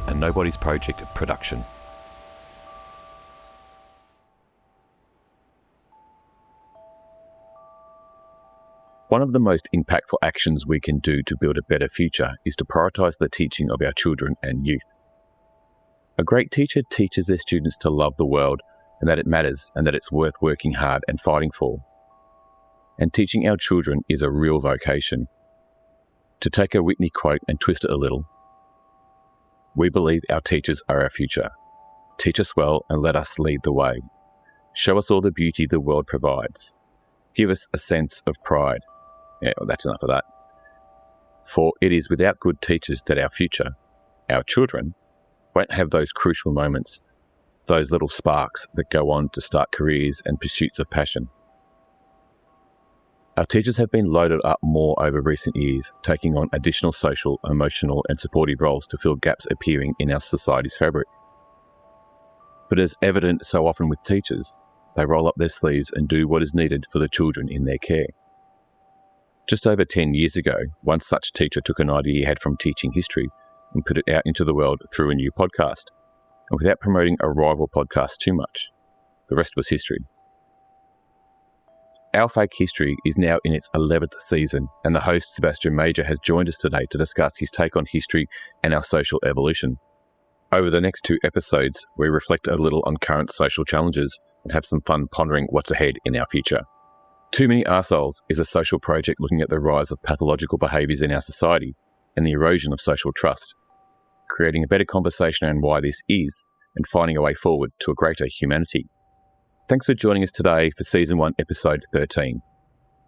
a Nobody's Project production. One of the most impactful actions we can do to build a better future is to prioritise the teaching of our children and youth. A great teacher teaches their students to love the world and that it matters and that it's worth working hard and fighting for. And teaching our children is a real vocation. To take a Whitney quote and twist it a little, we believe our teachers are our future. Teach us well and let us lead the way. Show us all the beauty the world provides. Give us a sense of pride. Yeah, well, that's enough of that. For it is without good teachers that our future, our children, won't have those crucial moments, those little sparks that go on to start careers and pursuits of passion. Our teachers have been loaded up more over recent years, taking on additional social, emotional and supportive roles to fill gaps appearing in our society's fabric. But as evident so often with teachers, they roll up their sleeves and do what is needed for the children in their care. Just over 10 years ago, one such teacher took an idea he had from teaching history and put it out into the world through a new podcast, and without promoting a rival podcast too much. The rest was history. Our Fake History is now in its 11th season, and the host, Sebastian Major, has joined us today to discuss his take on history and our social evolution. Over the next 2 episodes, we reflect a little on current social challenges and have some fun pondering what's ahead in our future. Too Many Arseholes is a social project looking at the rise of pathological behaviours in our society and the erosion of social trust, creating a better conversation on why this is and finding a way forward to a greater humanity. Thanks for joining us today for Season 1, Episode 13.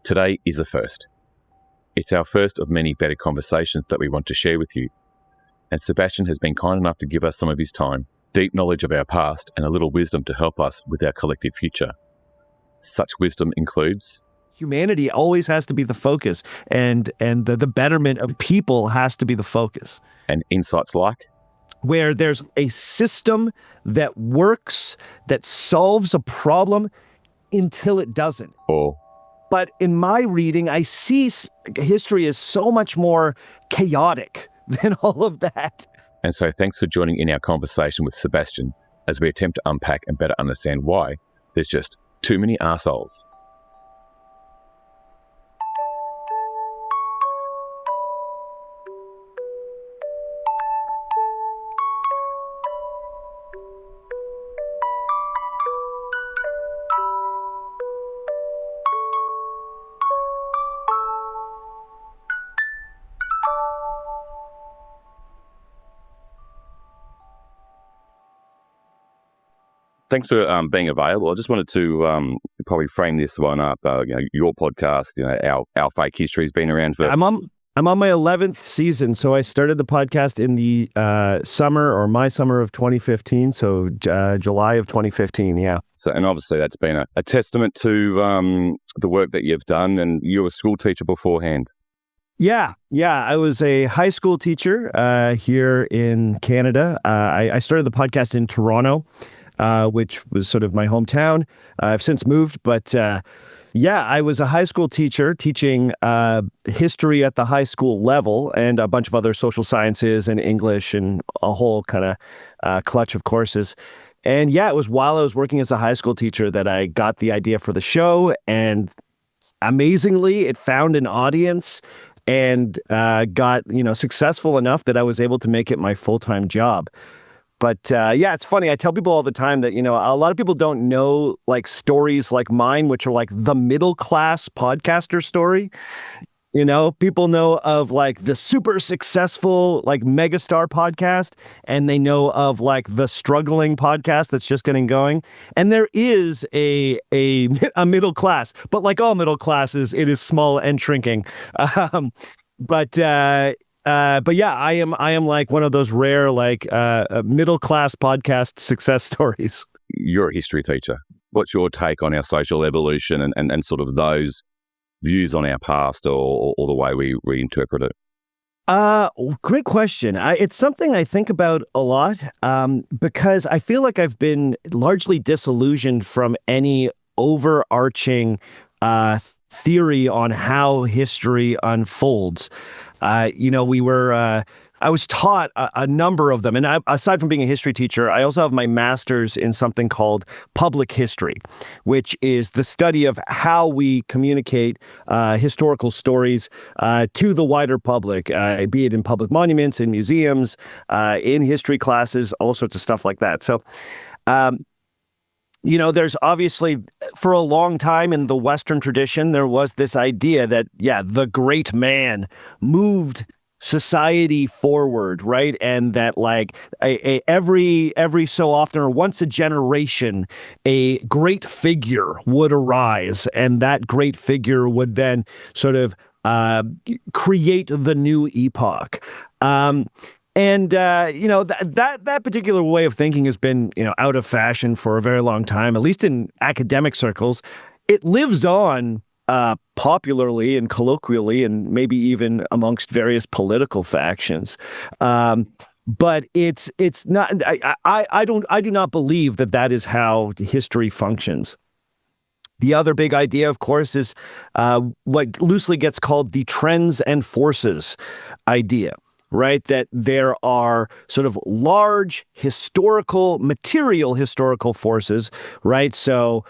Today is a first. It's our first of many better conversations that we want to share with you. And Sebastian has been kind enough to give us some of his time, deep knowledge of our past, and a little wisdom to help us with our collective future. Such wisdom includes... Humanity always has to be the focus, and the betterment of people has to be the focus. And insights like... where there's a system that works, that solves a problem until it doesn't. Or... But in my reading, I see history as so much more chaotic than all of that. And so thanks for joining in our conversation with Sebastian as we attempt to unpack and better understand why there's just too many arseholes. Thanks for being available. I just wanted to probably frame this one up. Your podcast, our Fake History has been around for... I'm on my 11th season, so I started the podcast in the my summer of 2015, so July of 2015, yeah. So, and obviously that's been a testament to the work that you've done, and you were a school teacher beforehand. Yeah. I was a high school teacher here in Canada. I started the podcast in Toronto, which was sort of my hometown. I've since moved, but I was a high school teacher teaching history at the high school level and a bunch of other social sciences and English and a whole kind of clutch of courses. And it was while I was working as a high school teacher that I got the idea for the show, and amazingly, it found an audience and got successful enough that I was able to make it my full-time job. But it's funny. I tell people all the time that, a lot of people don't know like stories like mine, which are like the middle class podcaster story. People know of like the super successful like megastar podcast, and they know of like the struggling podcast that's just getting going. And there is a middle class, but like all middle classes, it is small and shrinking. But I am like one of those rare middle class podcast success stories. You're a history teacher. What's your take on our social evolution and sort of those views on our past or the way we interpret it? Great question. It's something I think about a lot because I feel like I've been largely disillusioned from any overarching theory on how history unfolds. We were I was taught a number of them. And aside from being a history teacher, I also have my master's in something called public history, which is the study of how we communicate historical stories to the wider public, be it in public monuments, in museums, in history classes, all sorts of stuff like that. So, there's obviously, for a long time in the Western tradition, there was this idea that, the great man moved society forward, right? And that like every so often or once a generation, a great figure would arise, and that great figure would then sort of create the new epoch. That particular way of thinking has been, out of fashion for a very long time, at least in academic circles. It lives on popularly and colloquially, and maybe even amongst various political factions. But it's not. I do not believe that is how history functions. The other big idea, of course, is what loosely gets called the trends and forces idea. Right, that there are sort of large material historical forces, right? So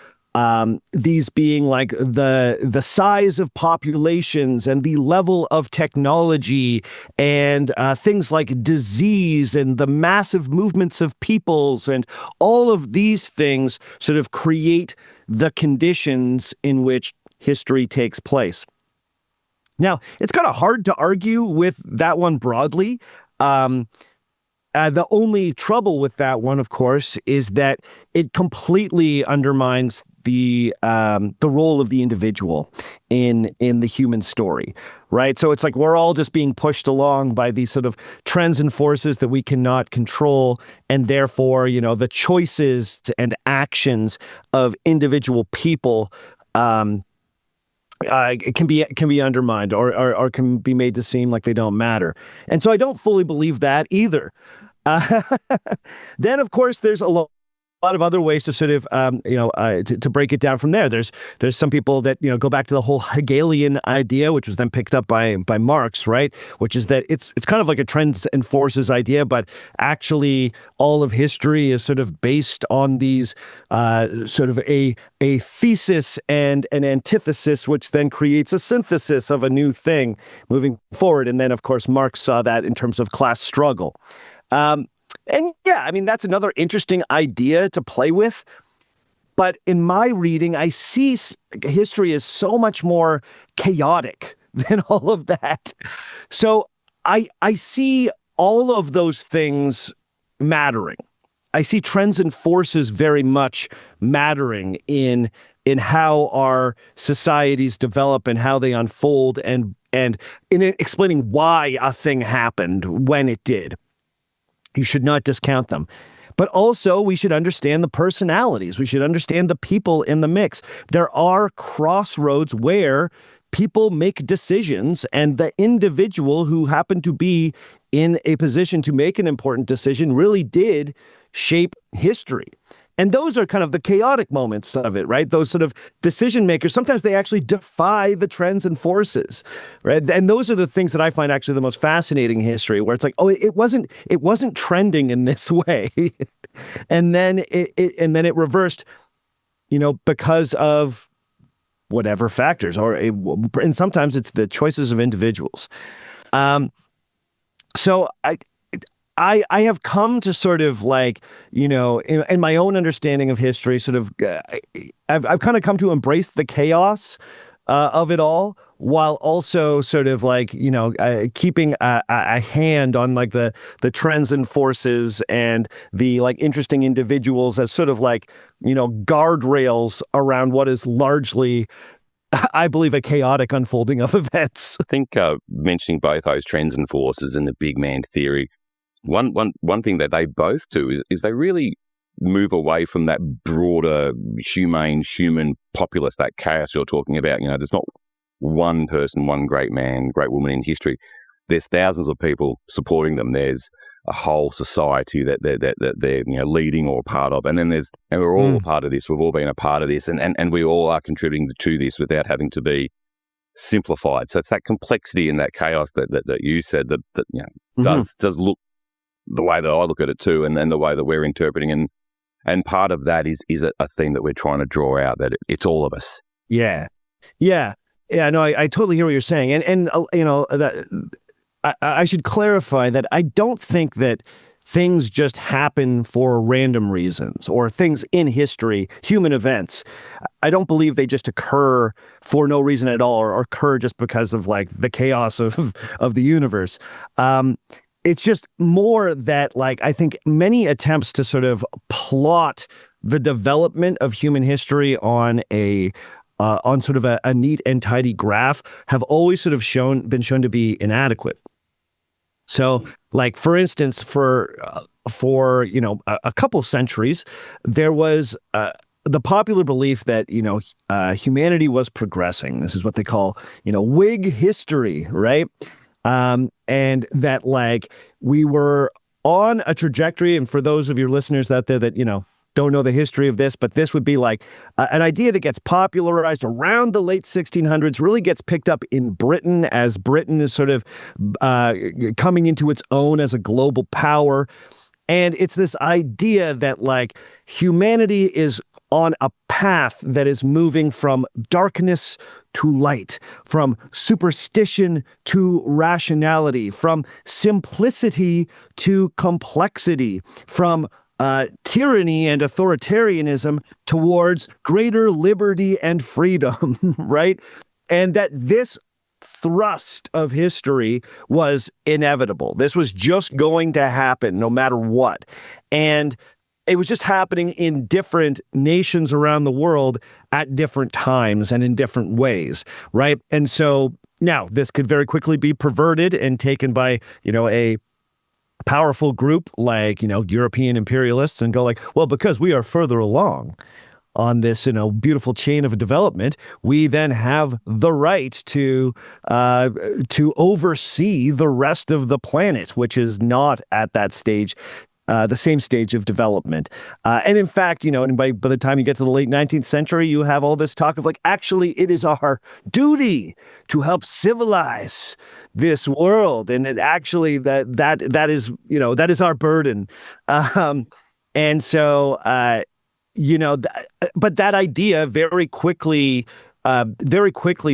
these being like the size of populations and the level of technology and things like disease and the massive movements of peoples, and all of these things sort of create the conditions in which history takes place. Now, it's kind of hard to argue with that one broadly. The only trouble with that one, of course, is that it completely undermines the role of the individual in the human story, right? So it's like we're all just being pushed along by these sort of trends and forces that we cannot control, and therefore, the choices and actions of individual people it can be undermined or can be made to seem like they don't matter. And so I don't fully believe that either. Then, of course, there's a lot of other ways to sort of, to break it down from there. There's some people that, go back to the whole Hegelian idea, which was then picked up by Marx, right? Which is that it's kind of like a trends and forces idea, but actually all of history is sort of based on these sort of a thesis and an antithesis, which then creates a synthesis of a new thing moving forward. And then, of course, Marx saw that in terms of class struggle. And that's another interesting idea to play with. But in my reading, I see history as so much more chaotic than all of that. So I see all of those things mattering. I see trends and forces very much mattering in how our societies develop and how they unfold, and in explaining why a thing happened when it did. You should not discount them. But also, we should understand the personalities. We should understand the people in the mix. There are crossroads where people make decisions, and the individual who happened to be in a position to make an important decision really did shape history. And those are kind of the chaotic moments of it, right? Those sort of decision makers, sometimes they actually defy the trends and forces, right? And those are the things that I find actually the most fascinating in history, where it's like, oh, it wasn't trending in this way. And then it reversed, because of whatever factors, and sometimes it's the choices of individuals. So I have come to sort of like, in my own understanding of history, sort of, I've kind of come to embrace the chaos of it all, while also sort of like, keeping a hand on like the trends and forces and the like interesting individuals as sort of like, guardrails around what is largely, I believe, a chaotic unfolding of events. I think mentioning both those trends and forces and the big man theory, one thing that they both do is they really move away from that broader human populace, that chaos you're talking about. There's not one person, one great man, great woman in history. There's thousands of people supporting them. There's a whole society that they're leading or a part of, and then we're all a part of this. We've all been a part of this, and we all are contributing to this without having to be simplified. So it's that complexity and that chaos that you said that does look the way that I look at it too, and the way that we're interpreting, and part of that is a theme that we're trying to draw out, that it's all of us. Yeah. No, I totally hear what you're saying, and that I should clarify that I don't think that things just happen for random reasons, or things in history, human events. I don't believe they just occur for no reason at all, or occur just because of like the chaos of the universe. It's just more that, like, I think many attempts to sort of plot the development of human history on sort of a neat and tidy graph have always sort of been shown to be inadequate. So, like, for instance, for a couple centuries, there was the popular belief that humanity was progressing. This is what they call Whig history, right? And that, like, we were on a trajectory. And for those of your listeners out there that don't know the history of this, but this would be like an idea that gets popularized around the late 1600s, really gets picked up in Britain as Britain is sort of coming into its own as a global power. And it's this idea that, like, humanity is on a path that is moving from darkness to light, from superstition to rationality, from simplicity to complexity, from tyranny and authoritarianism towards greater liberty and freedom, right? And that this thrust of history was inevitable. This was just going to happen no matter what. And it was just happening in different nations around the world at different times and in different ways, right? And so now this could very quickly be perverted and taken by, a powerful group like, European imperialists, and go like, well, because we are further along on this, beautiful chain of development, we then have the right to oversee the rest of the planet, which is not at that stage, the same stage of development. And in fact, and by the time you get to the late 19th century, you have all this talk of like, actually, it is our duty to help civilize this world. And it actually, that is our burden. And so, but that idea very quickly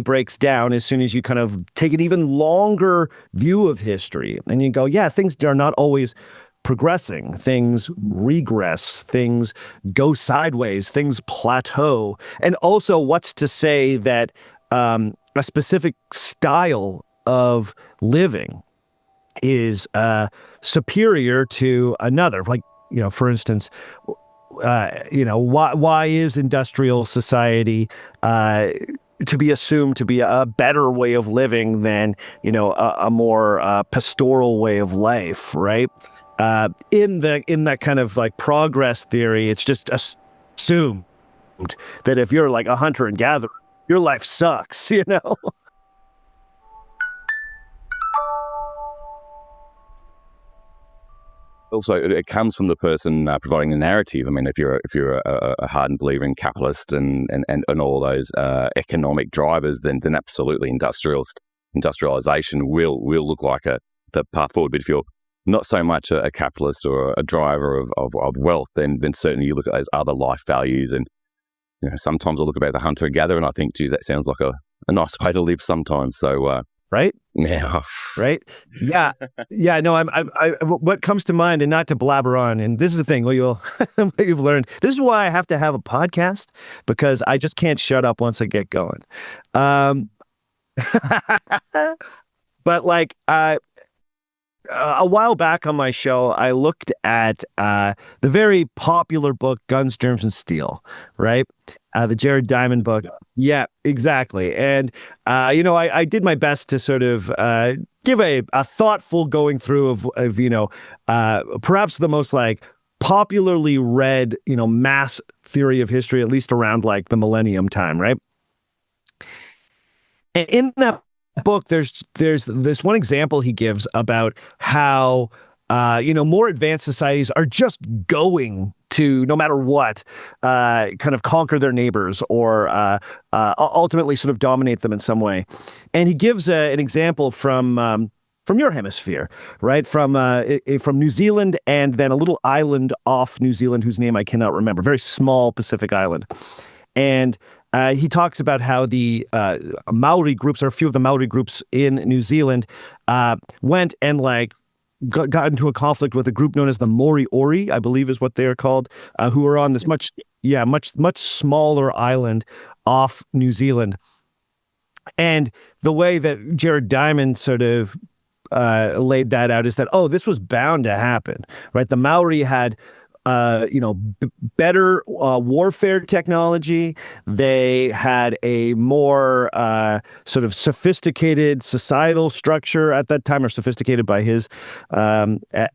breaks down as soon as you kind of take an even longer view of history. And you go, yeah, things are not always progressing. Things regress, things go sideways, things plateau. And also, what's to say that a specific style of living is superior to another? Like, for instance, why is industrial society to be assumed to be a better way of living than, a more pastoral way of life, right? In that kind of like progress theory, it's just assumed that if you're like a hunter and gatherer, your life sucks, Also, it comes from the person providing the narrative. I mean, if you're a hardened believer in capitalist and all those economic drivers, then absolutely industrialization will look like the path forward. But if you're not so much a capitalist or a driver of wealth, then certainly you look at those other life values. And sometimes I look about the hunter gatherer, and I think, geez, that sounds like a nice way to live sometimes. So. Right? Yeah. Right? Yeah. Yeah. No, I what comes to mind, and not to blabber on, and this is the thing, what you've learned. This is why I have to have a podcast, because I just can't shut up once I get going. But like, a while back on my show, I looked at the very popular book, Guns, Germs, and Steel, right? The Jared Diamond book. Yeah, exactly. And, I did my best to sort of give a thoughtful going through of perhaps the most like popularly read, mass theory of history, at least around like the millennium time, right? And in that book, there's this one example he gives about how more advanced societies are just going to, no matter what, kind of conquer their neighbors or ultimately sort of dominate them in some way. And he gives an example from your hemisphere, right? From New Zealand, and then a little island off New Zealand whose name I cannot remember, very small Pacific island. And he talks about how the Maori groups, or a few of the Maori groups in New Zealand, went and got into a conflict with a group known as the Moriori, I believe is what they are called, who were on this much smaller island off New Zealand. And the way that Jared Diamond sort of laid that out is that, this was bound to happen, right? The Maori had better warfare technology. They had a more sort of sophisticated societal structure at that time, or sophisticated by his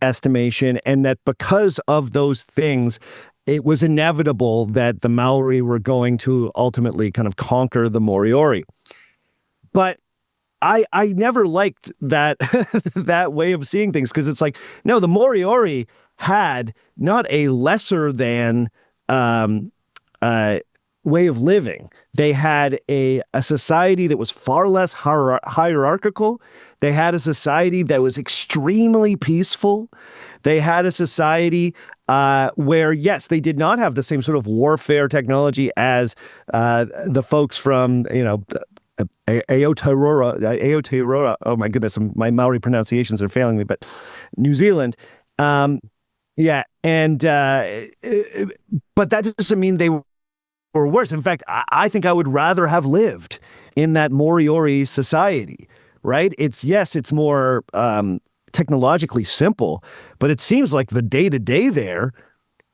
estimation. And that because of those things, it was inevitable that the Maori were going to ultimately kind of conquer the Moriori. But I never liked that that way of seeing things, because it's like, no, the Moriori had not a lesser than way of living. They had a society that was far less hierarchical. They had a society that was extremely peaceful. They had a society where, yes, they did not have the same sort of warfare technology as the folks from, Aotearoa, oh my goodness, my Maori pronunciations are failing me, but New Zealand. But that doesn't mean they were worse. In fact, I think I would rather have lived in that Moriori society, right? It's more technologically simple, but it seems like the day-to-day there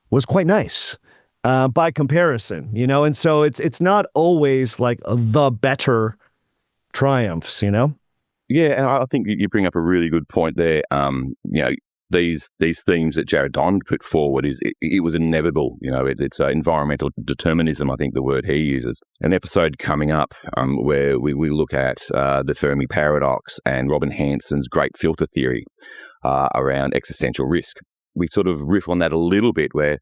was quite nice. By comparison, and so it's not always like the better triumphs, Yeah, and I think you bring up a really good point there. These themes that Jared Diamond put forward it was inevitable. It's environmental determinism, I think the word he uses. An episode coming up where we look at the Fermi paradox and Robin Hanson's great filter theory around existential risk. We sort of riff on that a little bit, where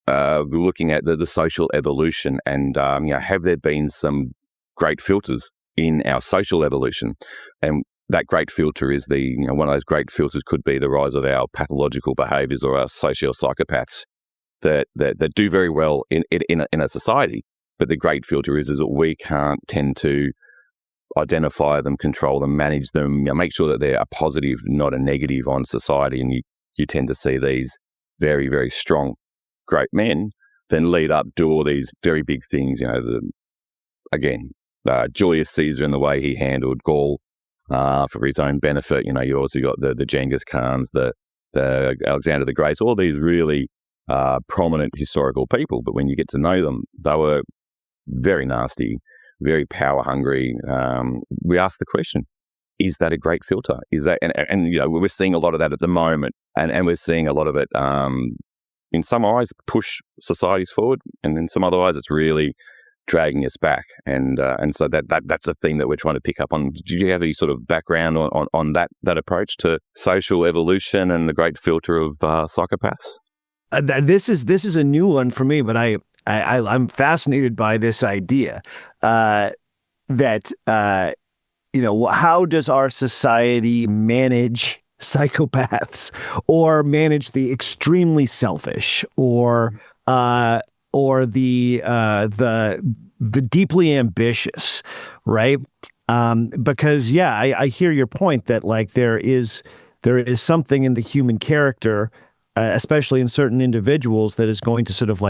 we're looking at the social evolution, and have there been some great filters in our social evolution? And that great filter is one of those great filters could be the rise of our pathological behaviours, or our sociopsychopaths that do very well in a society. But the great filter is that we can't tend to identify them, control them, manage them, make sure that they're a positive, not a negative on society. And you tend to see these very, very strong great men then lead up, do all these very big things. Julius Caesar and the way he handled Gaul for his own benefit. You also got the Genghis Khans, the Alexander the Great, all these really prominent historical people. But when you get to know them, they were very nasty, very power hungry. We asked the question, is that a great filter? Is that, and we're seeing a lot of that at the moment, and we're seeing a lot of it in some eyes push societies forward, and in some other eyes it's really dragging us back. And so that's a theme that we're trying to pick up on. Do you have any sort of background on that approach to social evolution and the great filter of psychopaths? This is a new one for me, but I'm fascinated by this idea that how does our society manage psychopaths, or manage the extremely selfish, or the deeply ambitious, right? Because I hear your point that there is something in the human character, especially in certain individuals, that is going to sort of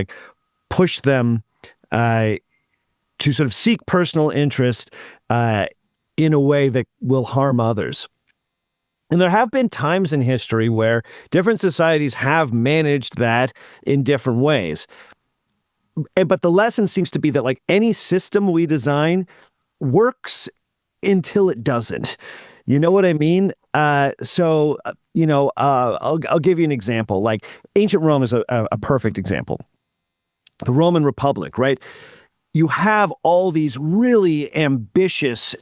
push them to sort of seek personal interest in a way that will harm others. And there have been times in history where different societies have managed that in different ways. But the lesson seems to be that any system we design works until it doesn't. You know what I mean? I'll give you an example. Ancient Rome is a perfect example. The Roman Republic, right? you have all these really ambitious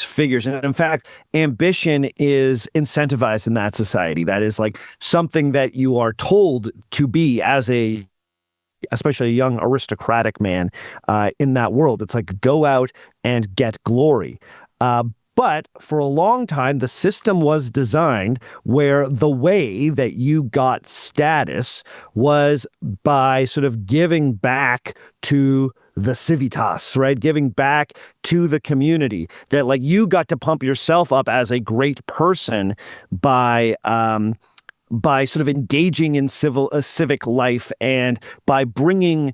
figures. And in fact, ambition is incentivized in that society. That is like something that you are told to be as especially a young aristocratic man in that world. It's like go out and get glory. But for a long time, the system was designed where the way that you got status was by sort of giving back to the civitas, right? Giving back to the community. That like you got to pump yourself up as a great person by sort of engaging in civic life and by bringing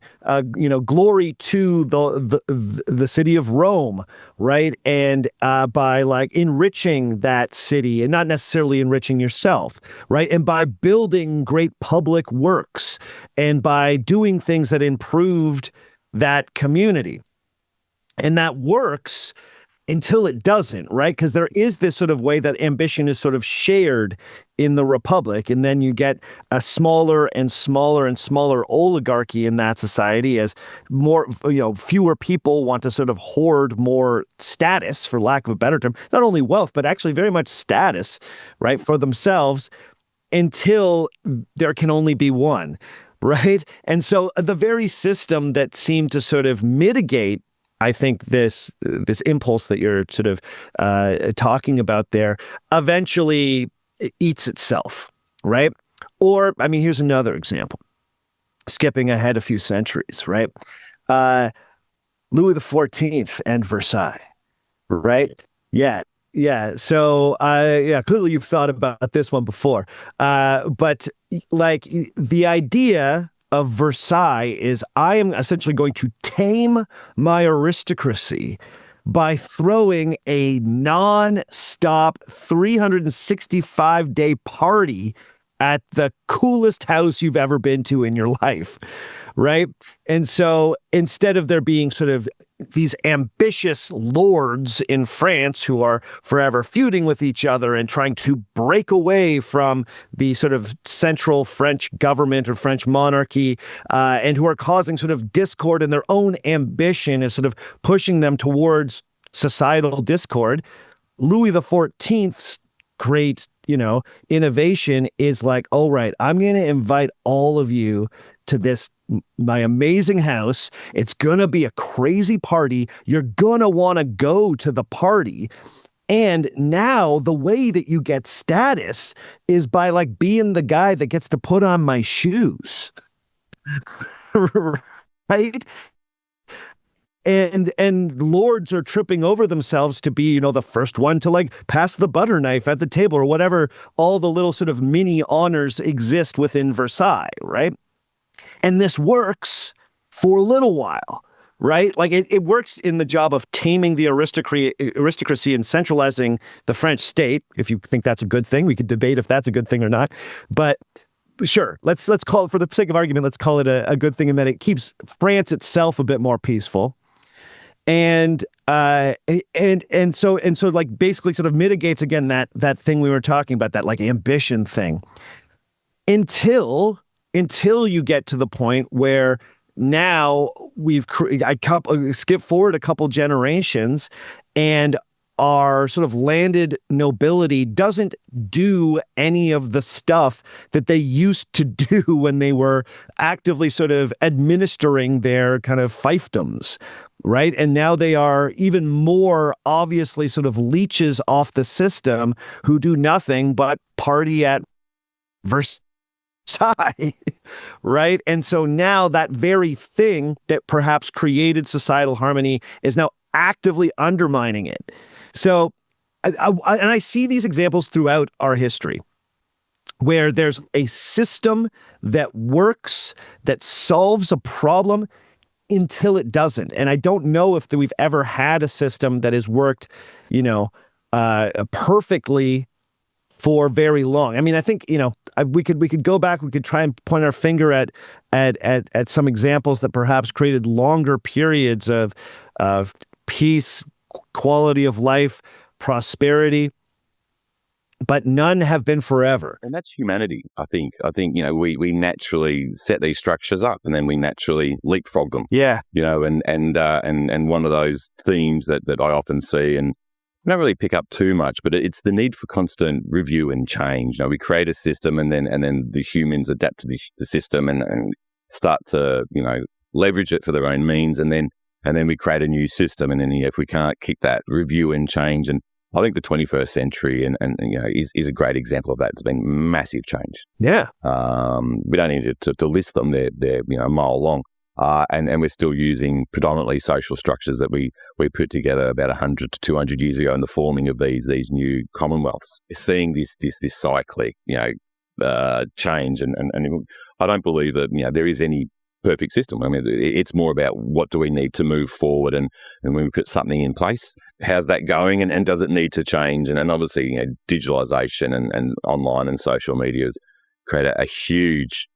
glory to the city of Rome, right? And by like enriching that city and not necessarily enriching yourself, right? And by building great public works and by doing things that improved that community. And that works until it doesn't, right? Because there is this sort of way that ambition is sort of shared in the Republic, and then you get a smaller and smaller and smaller oligarchy in that society as more, fewer people want to sort of hoard more status, for lack of a better term, not only wealth, but actually very much status, right, for themselves until there can only be one, right? And so the very system that seemed to sort of mitigate, I think, this impulse that you're sort of talking about there eventually eats itself, right? Or, I mean, here's another example, skipping ahead a few centuries, right? Louis XIV and Versailles, right? Yeah. So, clearly you've thought about this one before. But like the idea of Versailles is I am essentially going to tame my aristocracy by throwing a non-stop 365-day party at the coolest house you've ever been to in your life, right? And so instead of there being sort of these ambitious lords in France who are forever feuding with each other and trying to break away from the sort of central French government or French monarchy, and who are causing sort of discord, and their own ambition is sort of pushing them towards societal discord, Louis XIV's great, innovation is like, all right, I'm going to invite all of you to my amazing house. It's going to be a crazy party. You're going to want to go to the party. And now the way that you get status is by like being the guy that gets to put on my shoes. Right? And lords are tripping over themselves to be, the first one to like pass the butter knife at the table or whatever. All the little sort of mini honors exist within Versailles, right? And this works for a little while, right? Like it works in the job of taming the aristocracy and centralizing the French state. If you think that's a good thing, we could debate if that's a good thing or not. But sure, let's call it, for the sake of argument, let's call it a good thing in that it keeps France itself a bit more peaceful. And so like basically sort of mitigates again that thing we were talking about, that like ambition thing, until you get to the point where now I skip forward a couple generations, and our sort of landed nobility doesn't do any of the stuff that they used to do when they were actively sort of administering their kind of fiefdoms, right? And now they are even more obviously sort of leeches off the system who do nothing but party at Versailles, right? And so now that very thing that perhaps created societal harmony is now actively undermining it. So, I see these examples throughout our history where there's a system that works, that solves a problem until it doesn't. And I don't know if we've ever had a system that has worked, perfectly for very long. I mean, I think, we could go back, we could try and point our finger at some examples that perhaps created longer periods of peace, quality of life, prosperity. but none have been forever. And that's humanity, I think. We naturally set these structures up and then we naturally leapfrog them. Yeah. And one of those themes that I often see, and I don't really pick up too much, but it's the need for constant review and change. We create a system and then the humans adapt to the system and start to, leverage it for their own means. And then we create a new system. And then if we can't keep that review and change, and I think the 21st century is a great example of that. It's been massive change. Yeah. We don't need to list them. They're a mile long. And we're still using predominantly social structures that we put together about 100 to 200 years ago in the forming of these new commonwealths. Seeing this cyclic, change, and I don't believe that there is any perfect system. I mean, it's more about what do we need to move forward, and when we put something in place, how's that going, and does it need to change? And obviously, digitalization and online and social media has created a huge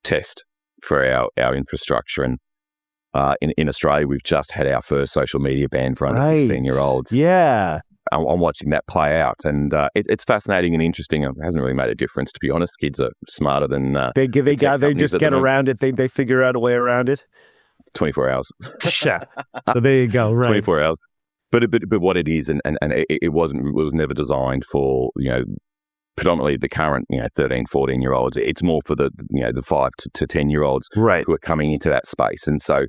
test for our infrastructure. And in Australia, we've just had our first social media ban for under 16-year-olds. Yeah. I'm watching that play out, and it's fascinating and interesting. It hasn't really made a difference, to be honest. Kids are smarter than they just get around it. They figure out a way around it. 24 hours. So there you go. Right. 24 hours. But what it is, and it was never designed for predominantly the current 13, 14-year-olds. It's more for the 5 to 10-year-olds right, who are coming into that space. And so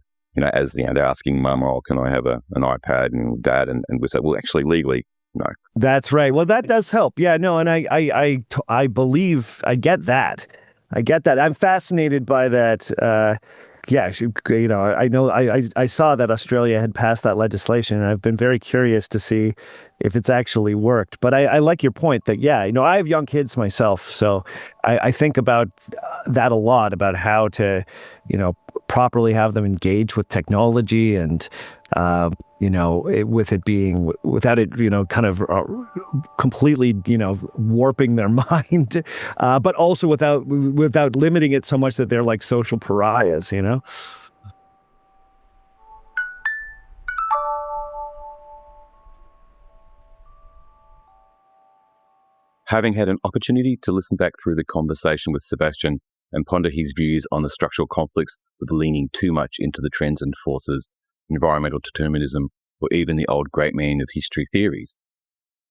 as they're asking Mum, "Oh, can I have an iPad?" and Dad, and we say, "Well, actually, legally, no." That's right. Well, that does help. Yeah, no, and I believe I get that. I'm fascinated by that. I know I saw that Australia had passed that legislation, and I've been very curious to see if it's actually worked. But I like your point that, I have young kids myself, so I think about that a lot, about how to, properly have them engage with technology and, with it being, without it, kind of completely, warping their mind, but also without limiting it so much that they're like social pariahs, Having had an opportunity to listen back through the conversation with Sebastian and ponder his views on the structural conflicts with leaning too much into the trends and forces, environmental determinism, or even the old great man of history theories.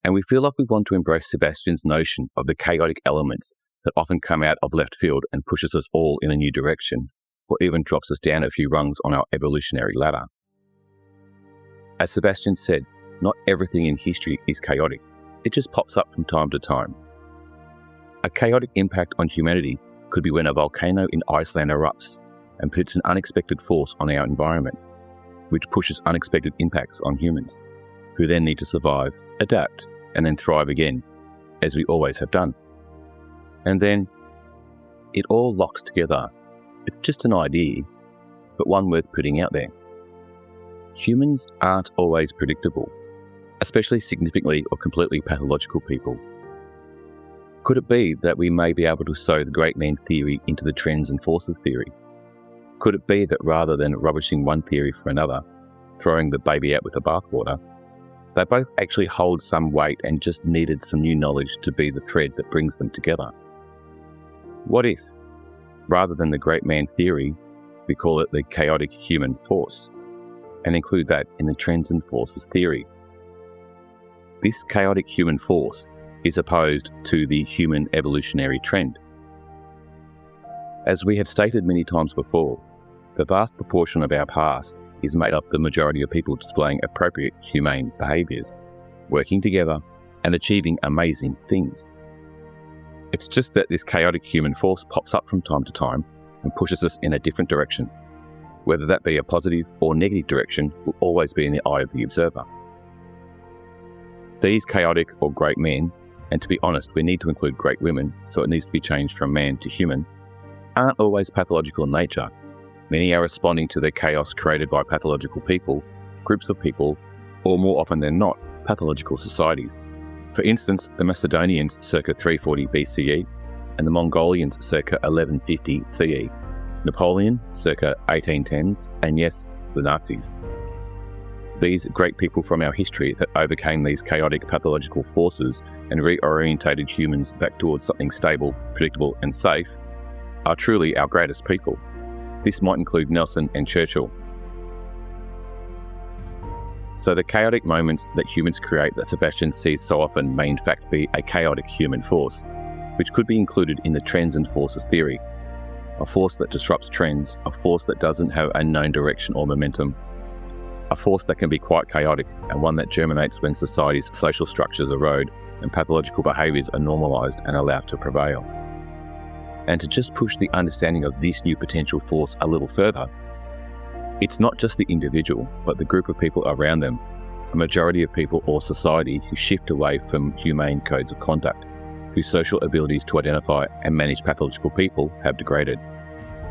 And we feel like we want to embrace Sebastian's notion of the chaotic elements that often come out of left field and pushes us all in a new direction, or even drops us down a few rungs on our evolutionary ladder. As Sebastian said, not everything in history is chaotic. It just pops up from time to time. A chaotic impact on humanity could be when a volcano in Iceland erupts and puts an unexpected force on our environment, which pushes unexpected impacts on humans, who then need to survive, adapt, and then thrive again, as we always have done. And then it all locks together. It's just an idea, but one worth putting out there. Humans aren't always predictable, especially significantly or completely pathological people. Could it be that we may be able to sew the great man theory into the trends and forces theory? Could it be that rather than rubbishing one theory for another, throwing the baby out with the bathwater, they both actually hold some weight and just needed some new knowledge to be the thread that brings them together? What if, rather than the great man theory, we call it the chaotic human force, and include that in the trends and forces theory? This chaotic human force is opposed to the human evolutionary trend. As we have stated many times before, the vast proportion of our past is made up of the majority of people displaying appropriate humane behaviours, working together and achieving amazing things. It's just that this chaotic human force pops up from time to time and pushes us in a different direction. Whether that be a positive or negative direction will always be in the eye of the observer. These chaotic or great men, and to be honest, we need to include great women, so it needs to be changed from man to human, aren't always pathological in nature. Many are responding to the chaos created by pathological people, groups of people, or more often than not, pathological societies. For instance, the Macedonians circa 340 BCE and the Mongolians circa 1150 CE, Napoleon circa 1810s, and yes, the Nazis. These great people from our history that overcame these chaotic pathological forces and reorientated humans back towards something stable, predictable and safe are truly our greatest people. This might include Nelson and Churchill. So the chaotic moments that humans create that Sebastian sees so often may in fact be a chaotic human force, which could be included in the trends and forces theory. A force that disrupts trends, a force that doesn't have a known direction or momentum, a force that can be quite chaotic and one that germinates when society's social structures erode and pathological behaviours are normalised and allowed to prevail. And to just push the understanding of this new potential force a little further, it's not just the individual, but the group of people around them, a majority of people or society who shift away from humane codes of conduct, whose social abilities to identify and manage pathological people have degraded.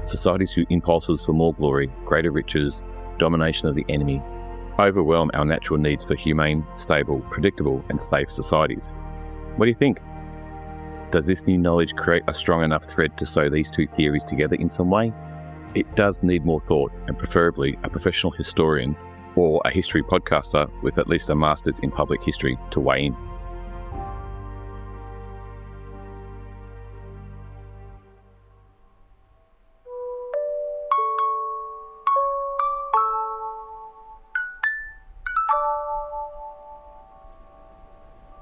Societies whose impulses for more glory, greater riches, domination of the enemy, overwhelm our natural needs for humane, stable, predictable and safe societies. What do you think? Does this new knowledge create a strong enough thread to sew these two theories together in some way? It does need more thought, and preferably a professional historian or a history podcaster with at least a master's in public history to weigh in.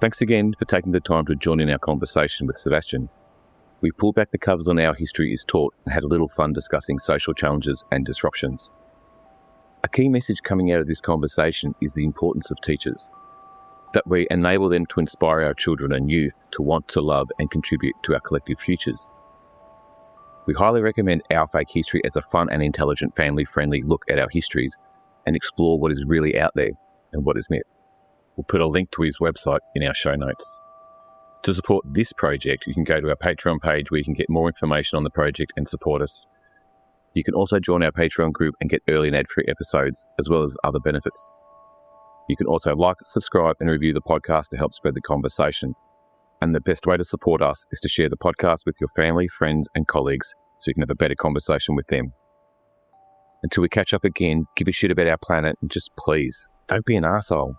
Thanks again for taking the time to join in our conversation with Sebastian. We pulled back the covers on Our History is Taught and had a little fun discussing social challenges and disruptions. A key message coming out of this conversation is the importance of teachers, that we enable them to inspire our children and youth to want to love and contribute to our collective futures. We highly recommend Our Fake History as a fun and intelligent family-friendly look at our histories and explore what is really out there and what is myth. We'll put a link to his website in our show notes. To support this project, you can go to our Patreon page where you can get more information on the project and support us. You can also join our Patreon group and get early and ad-free episodes, as well as other benefits. You can also like, subscribe and review the podcast to help spread the conversation. And the best way to support us is to share the podcast with your family, friends and colleagues so you can have a better conversation with them. Until we catch up again, give a shit about our planet and just please, don't be an arsehole.